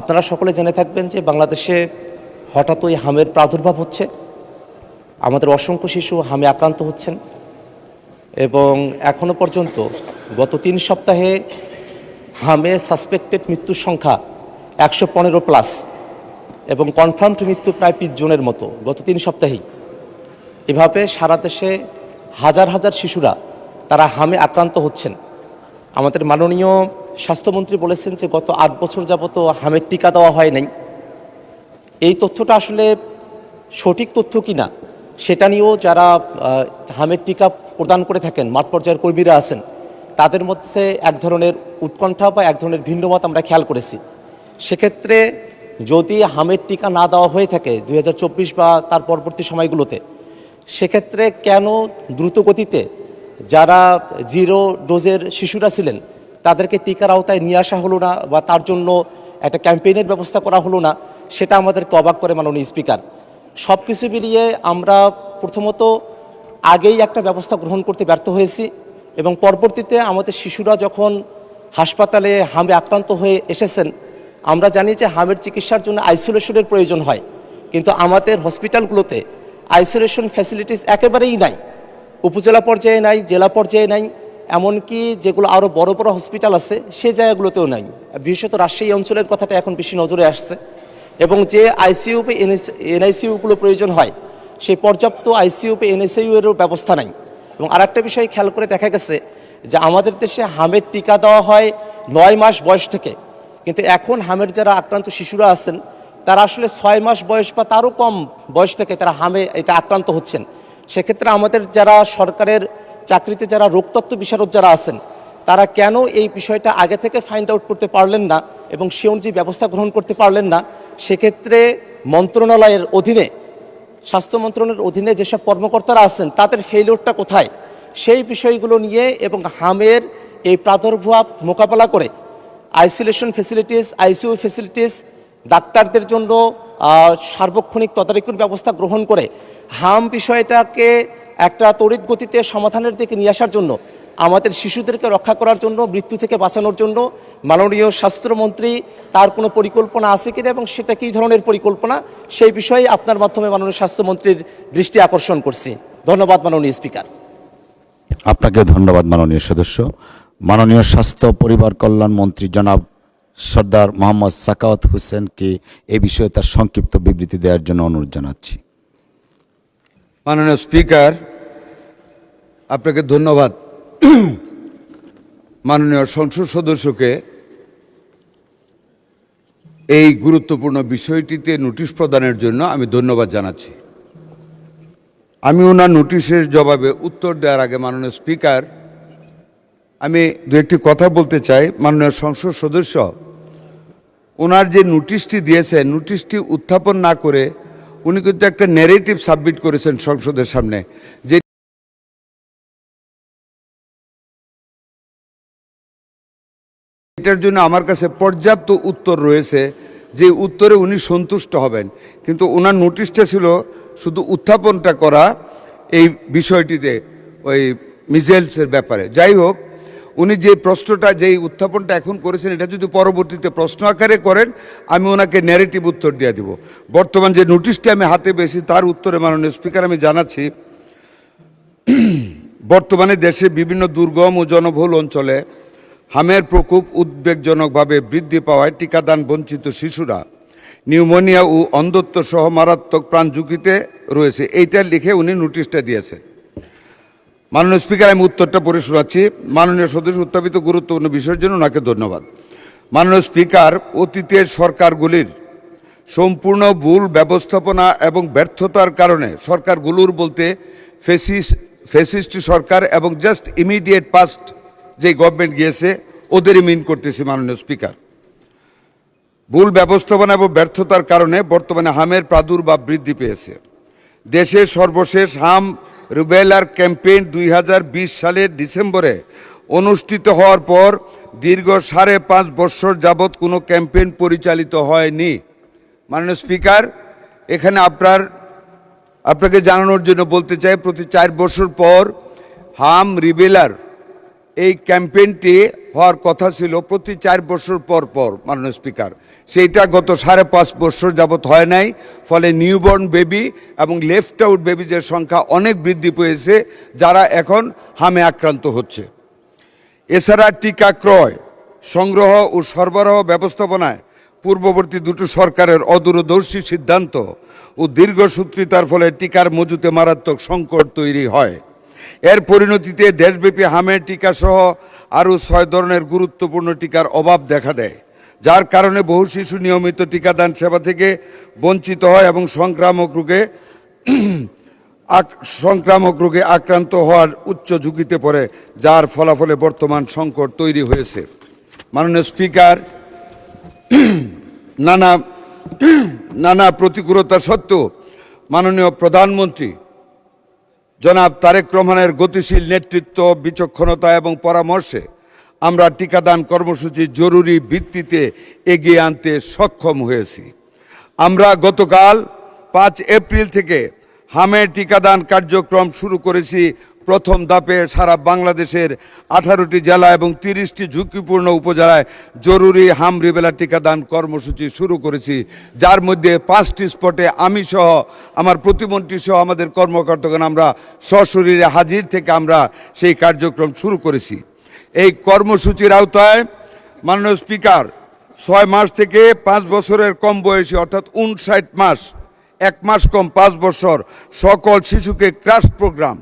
আপনারা সকলে জেনে থাকবেন যে বাংলাদেশে হঠাৎই হামের প্রাদুর্ভাব হচ্ছে। আমাদের অসংখ্য শিশু হামে আক্রান্ত হচ্ছেন এবং এখনও পর্যন্ত গত 3 সপ্তাহে হামে সাসপেক্টেড মৃত্যুর সংখ্যা 115+ এবং কনফার্মড মৃত্যু প্রায় 20 জনের মতো গত 3 সপ্তাহেই। এভাবে সারা দেশে হাজার হাজার শিশুরা তারা হামে আক্রান্ত হচ্ছেন। আমাদের মাননীয় স্বাস্থ্যমন্ত্রী বলেছেন যে গত 8 বছর যাবত হামের টিকা দেওয়া হয় নাই। এই তথ্যটা আসলে সঠিক তথ্য কিনা সেটা নিয়েও যারা হামের টিকা প্রদান করে থাকেন মাঠ পর্যায়ের কর্মীরা আছেন তাদের মধ্যে এক ধরনের উৎকণ্ঠা বা এক ধরনের ভিন্নমত আমরা খেয়াল করেছি। সেক্ষেত্রে যদি হামের টিকা না দেওয়া হয়ে থাকে 2024 বা তার পরবর্তী সময়গুলোতে, সেক্ষেত্রে কেন দ্রুত গতিতে যারা 0 ডোজের শিশুরা ছিলেন তাদেরকে টিকার আওতায় নিয়ে আসা হলো না বা তার জন্য একটা ক্যাম্পেইনের ব্যবস্থা করা হলো না, সেটা আমাদেরকে অবাক করে মাননীয় স্পিকার। সব কিছু মিলিয়ে আমরা প্রথমত আগেই একটা ব্যবস্থা গ্রহণ করতে ব্যর্থ হয়েছি এবং পরবর্তীতে আমাদের শিশুরা যখন হাসপাতালে হামে আক্রান্ত হয়ে এসেছেন, আমরা জানি যে হামের চিকিৎসার জন্য আইসোলেশনের প্রয়োজন হয়, কিন্তু আমাদের হসপিটালগুলোতে আইসোলেশন ফ্যাসিলিটিস একেবারেই নাই। উপজেলা পর্যায়ে নাই, জেলা পর্যায়ে নাই, এমনকি যেগুলো আরও বড় বড় হসপিটাল আছে সেই জায়গাগুলোতেও নাই। বিশেষত রাজশাহী অঞ্চলের কথাটা এখন বেশি নজরে আসছে এবং যে আইসিইউ বা এনআইসিইউগুলো প্রয়োজন হয় সেই পর্যাপ্ত আইসিইউ বা এনআইসিইউয়েরও ব্যবস্থা নাই। এবং আরেকটা বিষয় খেয়াল করে দেখা গেছে যে আমাদের দেশে হামের টিকা দেওয়া হয় 9 মাস বয়স থেকে, কিন্তু এখন হামের যারা আক্রান্ত শিশুরা আছেন তারা আসলে 6 মাস বয়স বা তারও কম বয়স থেকে তারা হামে এটা আক্রান্ত হচ্ছেন। সেক্ষেত্রে আমাদের যারা সরকারের চাকরিতে যারা রোগতত্ত্ব বিশারদ যারা আছেন তারা কেন এই বিষয়টা আগে থেকে ফাইন্ড আউট করতে পারলেন না এবং সে অনুযায়ী ব্যবস্থা গ্রহণ করতে পারলেন না। সেক্ষেত্রে মন্ত্রণালয়ের অধীনে, স্বাস্থ্য মন্ত্রণালয়ের অধীনে যেসব কর্মকর্তারা আছেন তাদের ফেইলিওরটা কোথায়, সেই বিষয়গুলো নিয়ে এবং হামের এই প্রাদুর্ভাব মোকাবেলা করে আইসোলেশন ফ্যাসিলিটিস, আইসিইউ ফ্যাসিলিটিস, ডাক্তারদের জন্য সার্বক্ষণিক তদারকির ব্যবস্থা গ্রহণ করে হাম বিষয়টাকে একটা তড়িৎ গতিতে সমাধানের দিকে নিয়ে আসার জন্য, আমাদের শিশুদেরকে রক্ষা করার জন্য, মৃত্যু থেকে বাঁচানোর জন্য মাননীয় স্বাস্থ্যমন্ত্রী তার কোনো পরিকল্পনা আছে কিনা এবং সেটা কী ধরনের পরিকল্পনা সেই বিষয়ে আপনার মাধ্যমে মাননীয় স্বাস্থ্যমন্ত্রীর দৃষ্টি আকর্ষণ করছি। ধন্যবাদ মাননীয় স্পিকার। আপনাকে ধন্যবাদ মাননীয় সদস্য। মাননীয় স্বাস্থ্য পরিবার কল্যাণ মন্ত্রী জনাব সর্দার মোহাম্মদ সাখাওয়াত হোসেনকে এই বিষয়ে তার সংক্ষিপ্ত বিবৃতি দেওয়ার জন্য অনুরোধ জানাচ্ছি। মাননীয় স্পিকার, আপনাকে ধন্যবাদ। মাননীয় সংসদ সদস্যকে এই গুরুত্বপূর্ণ বিষয়টিতে নোটিশ প্রদানের জন্য আমি ধন্যবাদ জানাচ্ছি। আমি ওনার নোটিশের জবাবে উত্তর দেওয়ার আগে মাননীয় স্পিকার, আমি দু একটি কথা বলতে চাই। মাননীয় সংসদ সদস্য ওনার যে নোটিশটি দিয়েছেন, নোটিশটি উত্থাপন না করে উনি কিন্তু একটা ন্যারেটিভ সাবমিট করেছেন সংসদের সামনে, যে এটার জন্য আমার কাছে পর্যাপ্ত উত্তর রয়েছে, যে উত্তরে উনি সন্তুষ্ট হবেন। কিন্তু ওনার নোটিশটা ছিল শুধু উত্থাপনটা করা এই বিষয়টিতে, ওই মিজেলসের ব্যাপারে। যাই হোক, উনি যে প্রশ্নটা, যেই উত্থাপনটা এখন করেছেন, এটা যদি পরবর্তীতে প্রশ্ন আকারে করেন আমি ওনাকে ন্যারেটিভ উত্তর দিয়ে দিব। বর্তমান যে নোটিশটি আমি হাতে পেয়েছি তার উত্তরে মাননীয় স্পিকার আমি জানাচ্ছি, বর্তমানে দেশে বিভিন্ন দুর্গম ও জনবহুল অঞ্চলে হামের প্রকোপ উদ্বেগজনকভাবে বৃদ্ধি পাওয়ায় টিকাদান বঞ্চিত শিশুরা নিউমোনিয়া ও অন্ধত্ব সহ মারাত্মক প্রাণ ঝুঁকিতে রয়েছে। এইটা লিখে উনি নোটিশটা দিয়েছেন। মাননীয় স্পিকার, আমি উত্তরটা পড়ে শোনাচ্ছি। মাননীয় সদস্য উত্থাপিত গুরুত্বপূর্ণ বিষয়ের জন্য ওনাকে ধন্যবাদ। মাননীয় স্পিকার, অতীতের সরকারগুলির সম্পূর্ণ ভুল ব্যবস্থাপনা এবং ব্যর্থতার কারণে, সরকারগুলোর বলতে ফ্যাসিস্ট সরকার এবং জাস্ট ইমিডিয়েট পাস্ট যে গভর্নমেন্ট গিয়েছে ওদেরই মিন করতেছি মাননীয় স্পিকার, ভুল ব্যবস্থাপনা এবং ব্যর্থতার কারণে বর্তমানে হামের প্রাদুর্ভাব বৃদ্ধি পেয়েছে। দেশের সর্বশেষ হাম রুবেলার ক্যাম্পেইন 2020 সালের ডিসেম্বরে অনুষ্ঠিত হওয়ার পর দীর্ঘ 5.5 বছর যাবৎ কোনো ক্যাম্পেইন পরিচালিত হয়নি। মাননীয় স্পিকার, এখানে আপনাকে জানানোর জন্য বলতে চাই, প্রতি 4 বছর পর হাম রিবেলার এই ক্যাম্পেইনটি হওয়ার কথা ছিল প্রতি 4 বছর পর পর, মাননীয় স্পিকার। সেইটা গত 5.5 বছর যাবৎ হয় নাই, ফলে নিউবর্ন বেবি এবং লেফট আউট বেবিজের সংখ্যা অনেক বৃদ্ধি পেয়েছে, যারা এখন হামে আক্রান্ত হচ্ছে। এছাড়া টিকা ক্রয়, সংগ্রহ ও সরবরাহ ব্যবস্থাপনায় পূর্ববর্তী দুটো সরকারের অদূরদর্শী সিদ্ধান্ত ও দীর্ঘসূত্রিতার ফলে টিকার মজুতে মারাত্মক সংকট তৈরি হয়। এর পরিণতিতে দেশব্যাপী হামের টিকা সহ আরও 6 ধরনের গুরুত্বপূর্ণ টিকার অভাব দেখা দেয়, যার কারণে বহু শিশু নিয়মিত টিকাদান সেবা থেকে বঞ্চিত হয় এবং সংক্রামক রোগে আক্রান্ত হওয়ার উচ্চ ঝুঁকিতে পড়ে, যার ফলাফলে বর্তমান সংকট তৈরি হয়েছে। মাননীয় স্পিকার, নানা প্রতিকূলতা সত্ত্বেও মাননীয় প্রধানমন্ত্রী জনাব তারেক রহমানের গতিশীল নেতৃত্ব, বিচক্ষণতা এবং পরামর্শে আমরা টিকাদান কর্মসূচি জরুরি ভিত্তিতে এগিয়ে আনতে সক্ষম হয়েছি। আমরা গতকাল 5 এপ্রিল থেকে হামের টিকাদান কার্যক্রম শুরু করেছি। প্রথম ধাপে সারা বাংলাদেশের 18টি জেলা এবং 30টি ঝুঁকিপূর্ণ উপজেলায় জরুরি হাম রিবেলা টিকাদান কর্মসূচি শুরু করেছি, যার মধ্যে 5টি স্পটে আমি সহ আমার প্রতিমন্ত্রী সহ আমাদের কর্মকর্তাগণ আমরা সশরীরে হাজির থেকে আমরা সেই কার্যক্রম শুরু করেছি। এই কর্মসূচির আওতায় মাননীয় স্পিকার 6 মাস থেকে 5 বছরের কম বয়সী অর্থাৎ 59 মাস, 1 মাস কম 5 বছর সকল শিশুকে ক্রাশ প্রোগ্রাম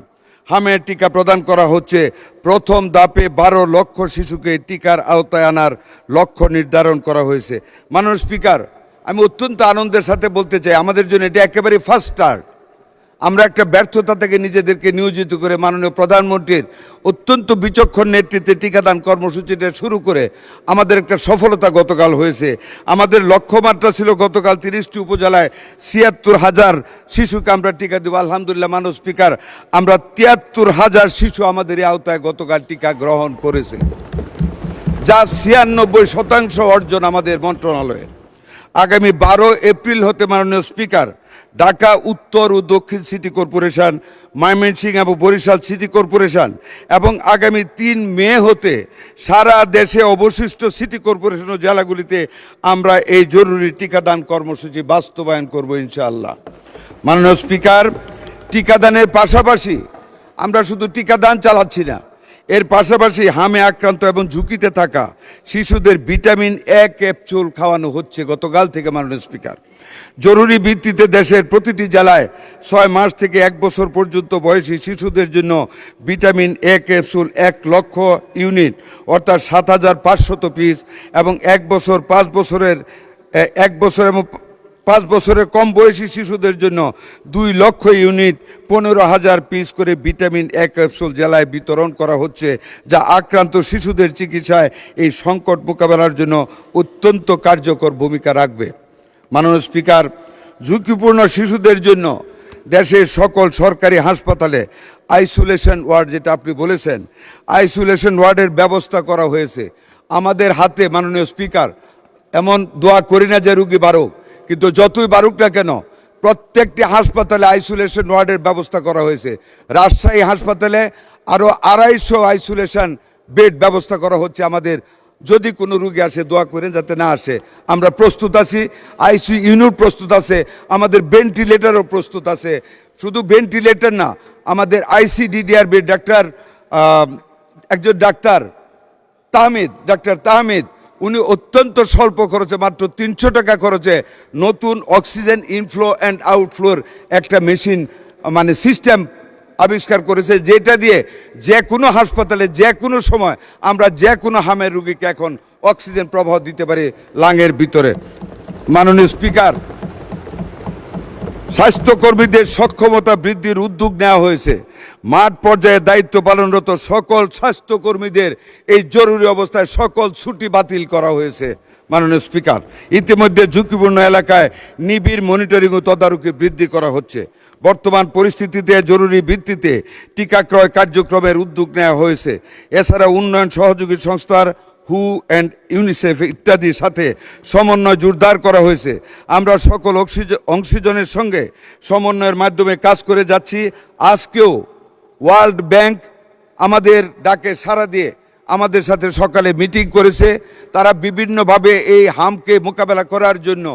হামের টিকা প্রদান করা হচ্ছে। প্রথম ধাপে 12 লক্ষ শিশুকে টিকার আওতায় আনার লক্ষ্য নির্ধারণ করা হয়েছে। মাননীয় স্পিকার, আমি অত্যন্ত আনন্দের সাথে বলতে চাই, আমাদের জন্য এটা একেবারে ফার্স্ট স্টার্ট। আমরা একটা ব্যর্থতা থেকে নিজেদেরকে নিয়োজিত করে মাননীয় প্রধানমন্ত্রীর অত্যন্ত বিচক্ষণ নেতৃত্বে টিকাদান কর্মসূচিটা শুরু করে আমাদের একটা সফলতা গতকাল হয়েছে। আমাদের লক্ষ্যমাত্রা ছিল গতকাল 30টি উপজেলায় ৭৬,০০০ শিশুকে আমরা টিকা দেব। আলহামদুলিল্লাহ মাননীয় স্পিকার, আমরা ৭৩,০০০ শিশু আমাদের এই আওতায় গতকাল টিকা গ্রহণ করেছে, যা ৯৬% অর্জন আমাদের মন্ত্রণালয়ের। আগামী 12 এপ্রিল হতে মাননীয় স্পিকার, ঢাকা উত্তর ও দক্ষিণ সিটি কর্পোরেশন, ময়মনসিংহ এবং বরিশাল সিটি কর্পোরেশন এবং আগামী 3 মে হতে সারা দেশে অবশিষ্ট সিটি কর্পোরেশন ও জেলাগুলিতে আমরা এই জরুরি টিকাদান কর্মসূচি বাস্তবায়ন করব ইনশাআল্লাহ। মাননীয় স্পিকার, টিকাদানের পাশাপাশি আমরা শুধু টিকাদান চালাচ্ছি না, এর পাশাপাশি হামে আক্রান্ত এবং ঝুঁকিতে থাকা শিশুদের ভিটামিন এ ক্যাপসুল খাওয়ানো হচ্ছে গতকাল থেকে। মাননীয় স্পিকার, জরুরি ভিত্তিতে দেশের প্রতিটি জেলায় 6 মাস থেকে 1 বছর পর্যন্ত বয়সী শিশুদের জন্য ভিটামিন এ ক্যাপসুল 1 লক্ষ ইউনিট অর্থাৎ 7,500 পিস এবং 1 বছর 5 বছরের 1 বছর এবং 5 বছরের কম বয়সী শিশুদের জন্য 2 লক্ষ ইউনিট 15,000 পিস করে ভিটামিন এ ক্যাপসুল জেলায় বিতরণ করা হচ্ছে, যা আক্রান্ত শিশুদের চিকিৎসায় এই সংকট মোকাবেলার জন্য অত্যন্ত কার্যকর ভূমিকা রাখবে। মাননীয় স্পিকার, ঝুঁকিপূর্ণ শিশুদের জন্য দেশের সকল সরকারি হাসপাতালে আইসোলেশন ওয়ার্ড, যেটা আপনি বলেছেন, আইসোলেশন ওয়ার্ডের ব্যবস্থা করা হয়েছে। আমাদের হাতে মাননীয় স্পিকার, এমন দোয়া করি না যে রুগী বাড়ুক, কিন্তু যতই বাড়ুক না কেন প্রত্যেকটি হাসপাতালে আইসোলেশন ওয়ার্ডের ব্যবস্থা করা হয়েছে। রাজশাহী হাসপাতালে আরও 250 আইসোলেশন বেড ব্যবস্থা করা হচ্ছে। আমাদের যদি কোনো রুগী আসে, দোয়া করেন যাতে না আসে, আমরা প্রস্তুত আছি। আইসিইউ ইউনিট প্রস্তুত আছে, আমাদের ভেন্টিলেটারও প্রস্তুত আছে। শুধু ভেন্টিলেটর না, আমাদের আইসিডিডিআর বেড, একজন ডাক্তার তাহমিদ, উনি অত্যন্ত স্বল্প খরচে, মাত্র 300 টাকা খরচে নতুন অক্সিজেন ইনফ্লো অ্যান্ড আউটফ্লোর একটা মেশিন মানে সিস্টেম আবিষ্কার করেছে, যেটা দিয়ে যে কোনো হাসপাতালে যে কোনো সময় আমরা যে কোনো হামের রুগীকে এখন অক্সিজেন প্রবাহ দিতে পারি লাঙের ভিতরে। মাননীয় স্পিকার, স্বাস্থ্যকর্মীদের সক্ষমতা বৃদ্ধির উদ্যোগ নেওয়া হয়েছে। মাঠ পর্যায়ে দায়িত্ব পালনরত সকল স্বাস্থ্যকর্মীদের এই জরুরি অবস্থায় সকল ছুটি বাতিল করা হয়েছে। মাননীয় স্পিকার, ইতিমধ্যে ঝুঁকিপূর্ণ এলাকায় নিবিড় মনিটরিং ও তদারকি বৃদ্ধি করা হচ্ছে। বর্তমান পরিস্থিতিতে জরুরি ভিত্তিতে টিকা ক্রয় কার্যক্রমের উদ্যোগ নেওয়া হয়েছে। এছাড়া উন্নয়ন সহযোগী সংস্থার হু অ্যান্ড ইউনিসেফ ইত্যাদির সাথে সমন্বয় জোরদার করা হয়েছে। আমরা সকল অংশীজনের সঙ্গে সমন্বয়ের মাধ্যমে কাজ করে যাচ্ছি। আজকেও ওয়ার্ল্ড ব্যাংক আমাদের ডাকে সাড়া দিয়ে আমাদের সাথে সকালে মিটিং করেছে। তারা বিভিন্নভাবে এই হামকে মোকাবেলা করার জন্য,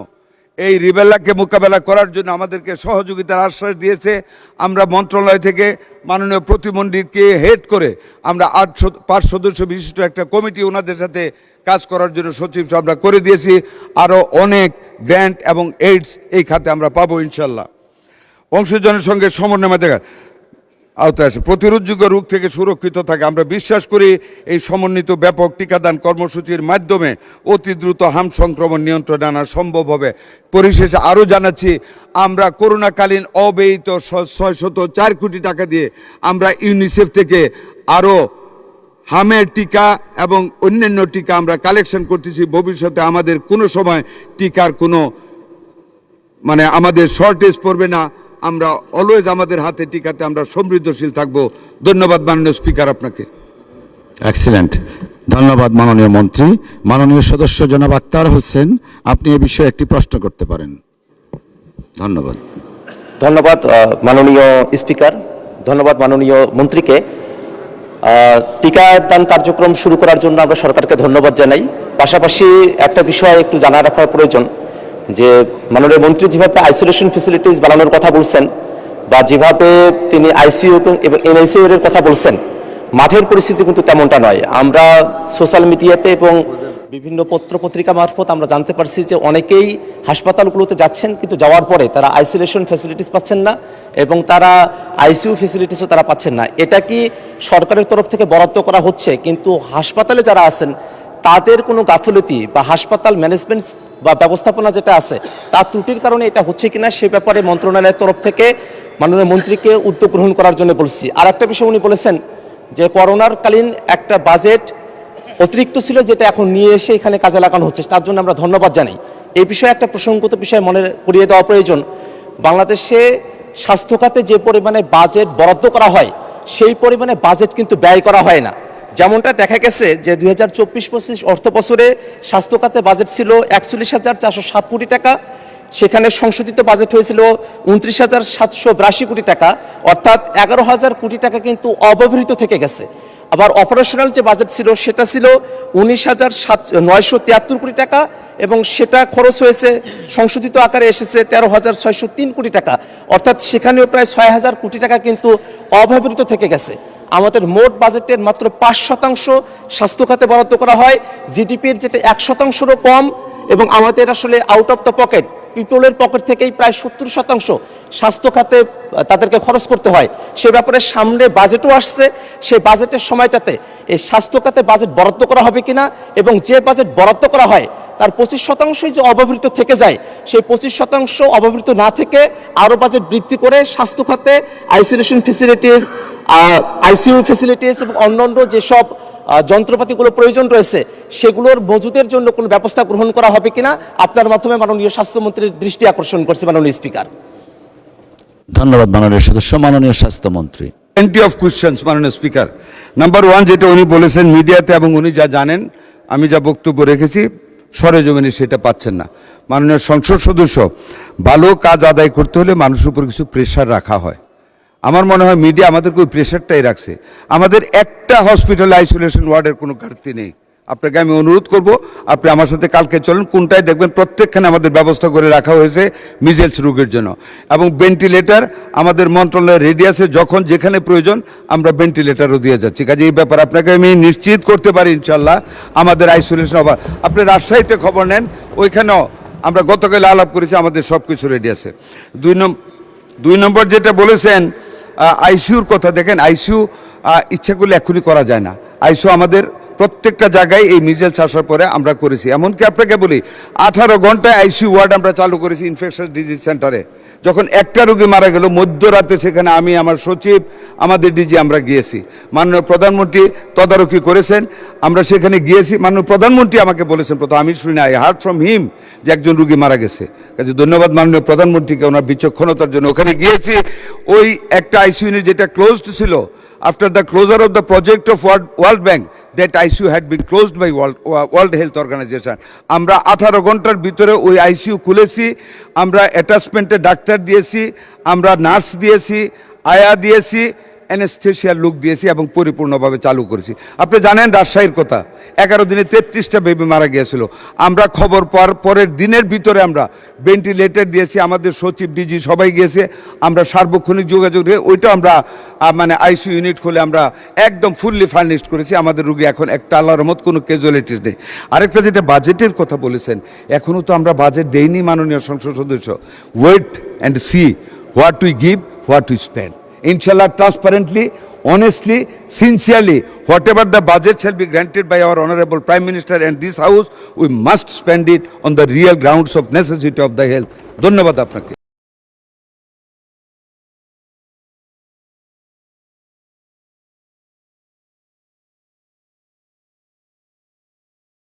এই রিবেলাকে মোকাবেলা করার জন্য আমাদেরকে সহযোগিতার আশ্বাস দিয়েছে। আমরা মন্ত্রণালয় থেকে মাননীয় প্রতিমন্ত্রীকে হেড করে আমরা 5 সদস্য বিশিষ্ট একটা কমিটি ওনাদের সাথে কাজ করার জন্য সচিব আমরা করে দিয়েছি। আরও অনেক গ্র্যান্ট এবং এইডস এই খাতে আমরা পাবো ইনশাল্লাহ। অংশজনের সঙ্গে সমন্বয় দেখা আওতায় আসে, প্রতিরোধযোগ্য রোগ থেকে সুরক্ষিত থাকে। আমরা বিশ্বাস করি এই সমন্বিত ব্যাপক টিকাদান কর্মসূচির মাধ্যমে অতি দ্রুত হাম সংক্রমণ নিয়ন্ত্রণে আনা সম্ভব হবে। পরিশেষে আরও জানাচ্ছি, আমরা করোনাকালীন অব্যয়িত 604 কোটি টাকা দিয়ে আমরা ইউনিসেফ থেকে আরও হামের টিকা এবং অন্যান্য টিকা আমরা কালেকশন করতেছি। ভবিষ্যতে আমাদের কোনো সময় টিকার কোনো আমাদের শর্টেজ পড়বে না। আমরা অলওয়েজ আমাদের হাতে টিকাতে আমরা সমৃদ্ধশীল থাকব। ধন্যবাদ মাননীয় স্পিকার আপনাকে। এক্সিলেন্ট, ধন্যবাদ মাননীয় মন্ত্রী। মাননীয় সদস্য জনাব আক্তার হোসেন, আপনি এ বিষয়ে একটি প্রশ্ন করতে পারেন। ধন্যবাদ। ধন্যবাদ মাননীয় স্পিকার, ধন্যবাদ মাননীয় মন্ত্রীকে। টিকাদান কার্যক্রম শুরু করার জন্য আমরা সরকারকে ধন্যবাদ জানাই। পাশাপাশি একটা বিষয় একটু জানা রাখার প্রয়োজন যে মাননীয় মন্ত্রী যেভাবে আইসোলেশন ফেসিলিটিস বানানোর কথা বলছেন বা যেভাবে তিনি আইসিইউ এবং এনআইসিইউ এর কথা বলছেন, মাঠের পরিস্থিতি কিন্তু তেমনটা নয়। আমরা সোশ্যাল মিডিয়াতে এবং বিভিন্ন পত্র পত্রিকা মারফত আমরা জানতে পারছি যে অনেকেই হাসপাতালগুলোতে যাচ্ছেন, কিন্তু যাওয়ার পরে তারা আইসোলেশন ফেসিলিটিস পাচ্ছেন না এবং তারা আইসিইউ ফেসিলিটিসও তারা পাচ্ছেন না। এটা কি সরকারের তরফ থেকে বরাদ্দ করা হচ্ছে, কিন্তু হাসপাতালে যারা আছেন তাদের কোনো গাফিলতি বা হাসপাতাল ম্যানেজমেন্ট বা ব্যবস্থাপনা যেটা আছে তার ত্রুটির কারণে এটা হচ্ছে কিনা সে ব্যাপারে মন্ত্রণালয়ের তরফ থেকে মাননীয় মন্ত্রীকে উদ্যোগ গ্রহণ করার জন্য বলছি। আর একটা বিষয় উনি বলেছেন যে করোনার কালীন একটা বাজেট অতিরিক্ত ছিল, যেটা এখন নিয়ে এসে এখানে কাজে লাগানো হচ্ছে, তার জন্য আমরা ধন্যবাদ জানাই। এই বিষয়ে একটা প্রসঙ্গত বিষয় মনে করিয়ে দেওয়া প্রয়োজন। বাংলাদেশে স্বাস্থ্য খাতে যে পরিমাণে বাজেট বরাদ্দ করা হয় সেই পরিমাণে বাজেট কিন্তু ব্যয় করা হয় না। যেমনটা দেখা গেছে যে 2024-25 অর্থ বছরে স্বাস্থ্য খাতে বাজেট ছিল 41,407 কোটি টাকা, সেখানে সংশোধিত বাজেট হয়েছিল 29,782 কোটি টাকা, অর্থাৎ 11,000 কোটি টাকা কিন্তু অব্যবহৃত থেকে গেছে। আবার অপারেশনাল যে বাজেট ছিল সেটা ছিল 19,973 কোটি টাকা এবং সেটা খরচ হয়েছে, সংশোধিত আকারে এসেছে 13,603 কোটি টাকা, অর্থাৎ সেখানেও প্রায় 6,000 কোটি টাকা কিন্তু অব্যবহৃত থেকে গেছে। আমাদের মোট বাজেটের মাত্র 5% স্বাস্থ্য খাতে বরাদ্দ করা হয়, জিডিপির যেটা 1%-রও কম, এবং আমাদের আসলে আউট অফ দ্য পকেট, পিপলের পকেট থেকেই প্রায় 70% স্বাস্থ্য খাতে তাদেরকে খরচ করতে হয়। সে ব্যাপারে সামনে বাজেটও আসছে, সেই বাজেটের সময়টাতে এই স্বাস্থ্য খাতে বাজেট বরাদ্দ করা হবে কিনা, এবং যে বাজেট বরাদ্দ করা হয় তার 25% যে অব্যবহৃত থেকে যায়, সেই 25% অব্যবহৃত না থেকে আরও বাজেট বৃদ্ধি করে স্বাস্থ্য খাতে আইসোলেশন ফেসিলিটিস, আইসিইউ ফেসিলিটিস এবং অন্যান্য যেসব যন্ত্রপাতিগুলো প্রয়োজন রয়েছে সেগুলোর মজুদের জন্য কোনো ব্যবস্থা গ্রহণ করা হবে কিনা আপনার মাধ্যমে মাননীয় স্বাস্থ্যমন্ত্রীর দৃষ্টি আকর্ষণ করছে মাননীয় স্পিকার। ধন্যবাদ মাননীয় সদস্য। মাননীয় স্বাস্থ্যমন্ত্রী। প্লেন্টি অফ কোয়েশ্চেন্স মাননীয় স্পিকার। নাম্বার 1 যেটা উনি বলেছেন মিডিয়াতে, এবং উনি যা জানেন, আমি যা বক্তব্য রেখেছি সরেজমিনে সেটা পাচ্ছেন না। মাননীয় সংসদ সদস্য, ভালো কাজ আদায় করতে হলে মানুষের উপর কিছু প্রেশার রাখা হয়। আমার মনে হয় মিডিয়া আমাদেরকে ওই প্রেশারটাই রাখছে। আমাদের একটা হসপিটাল আইসোলেশন ওয়ার্ডের কোনো ঘাটতি নেই। আপনাকে আমি অনুরোধ করব, আপনি আমার সাথে কালকে চলেন, কোনটায় দেখবেন প্রত্যেকখানে আমাদের ব্যবস্থা করে রাখা হয়েছে মিজেলস রোগের জন্য, এবং ভেন্টিলেটর আমাদের মন্ত্রণালয়ের রেডি আছে, যখন যেখানে প্রয়োজন আমরা ভেন্টিলেটরও দিয়ে যাচ্ছি। কাজে এই ব্যাপার আপনাকে আমি নিশ্চিত করতে পারি ইনশাল্লাহ আমাদের আইসোলেশন হবে। আপনি রাজশাহীতে খবর নেন, ওইখানেও আমরা গতকাল আলাপ করেছি, আমাদের সব কিছু রেডি আছে। 2 নম্বর যেটা বলেছেন আইসিইউর কথা, দেখেন আইসিইউ ইচ্ছা করলে এখনই করা যায় না। আইসিইউ আমাদের প্রত্যেকটা জায়গায় এই মিজেলস আসার পরে আমরা করেছি। এমনকি আপনাকে বলি 18 ঘন্টায় আইসিইউ ওয়ার্ড আমরা চালু করেছি ইনফেকশাস ডিজিজ সেন্টারে। যখন একটা রোগী মারা গেল মধ্যরাতে, সেখানে আমি, আমার সচিব, আমাদের ডিজি আমরা গিয়েছি। মাননীয় প্রধানমন্ত্রী তদারকি করেছেন, আমরা সেখানে গিয়েছি। মাননীয় প্রধানমন্ত্রী আমাকে বলেছেন, প্রথম আমি শুনি না, আই হার্ড ফ্রম হিম যে একজন রোগী মারা গেছে। কাজে ধন্যবাদ মাননীয় প্রধানমন্ত্রীকে ওনার বিচক্ষণতার জন্য। ওখানে গিয়েছি, ওই একটা আইসিইউ ইউনিট যেটা ক্লোজড ছিল, after the closure of the project of world bank, that ICU had been closed by World Health Organization. আমরা 18 ঘন্টার ভিতরে ওই আইসিইউ খুলেছি, আমরা অ্যাটাচমেন্টে ডাক্তার দিয়েছি, আমরা নার্স দিয়েছি, আয়া দিয়েছি, অ্যানেস্থেশিয়ার লুক দিয়েছি এবং পরিপূর্ণভাবে চালু করেছি। আপনি জানেন রাজশাহীর কথা, 11 দিনে 33টা বেবি মারা গিয়েছিল। আমরা খবর পাওয়ার পরের দিনের ভিতরে আমরা ভেন্টিলেটর দিয়েছি, আমাদের সচিব ডিজি সবাই গিয়েছে, আমরা সার্বক্ষণিক যোগাযোগ রেখে ওইটা আমরা মানে আইসিইউ ইউনিট খুলে আমরা একদম ফুললি ফার্নিশড করেছি। আমাদের রুগী এখন একটা আল্লাহর রহমত কোনো ক্যাজুয়ালিটিস নেই। আরেকটা যেটা বাজেটের কথা বলেছেন, এখনও তো আমরা বাজেট দেইনি মাননীয় সংসদ সদস্য। Wait and see what we give, what we spend. Inshallah, transparently, honestly, sincerely, whatever the budget shall be granted by our Honorable Prime Minister and this House, we must spend it on the real grounds of necessity of the health. ধন্যবাদ আপনাকে।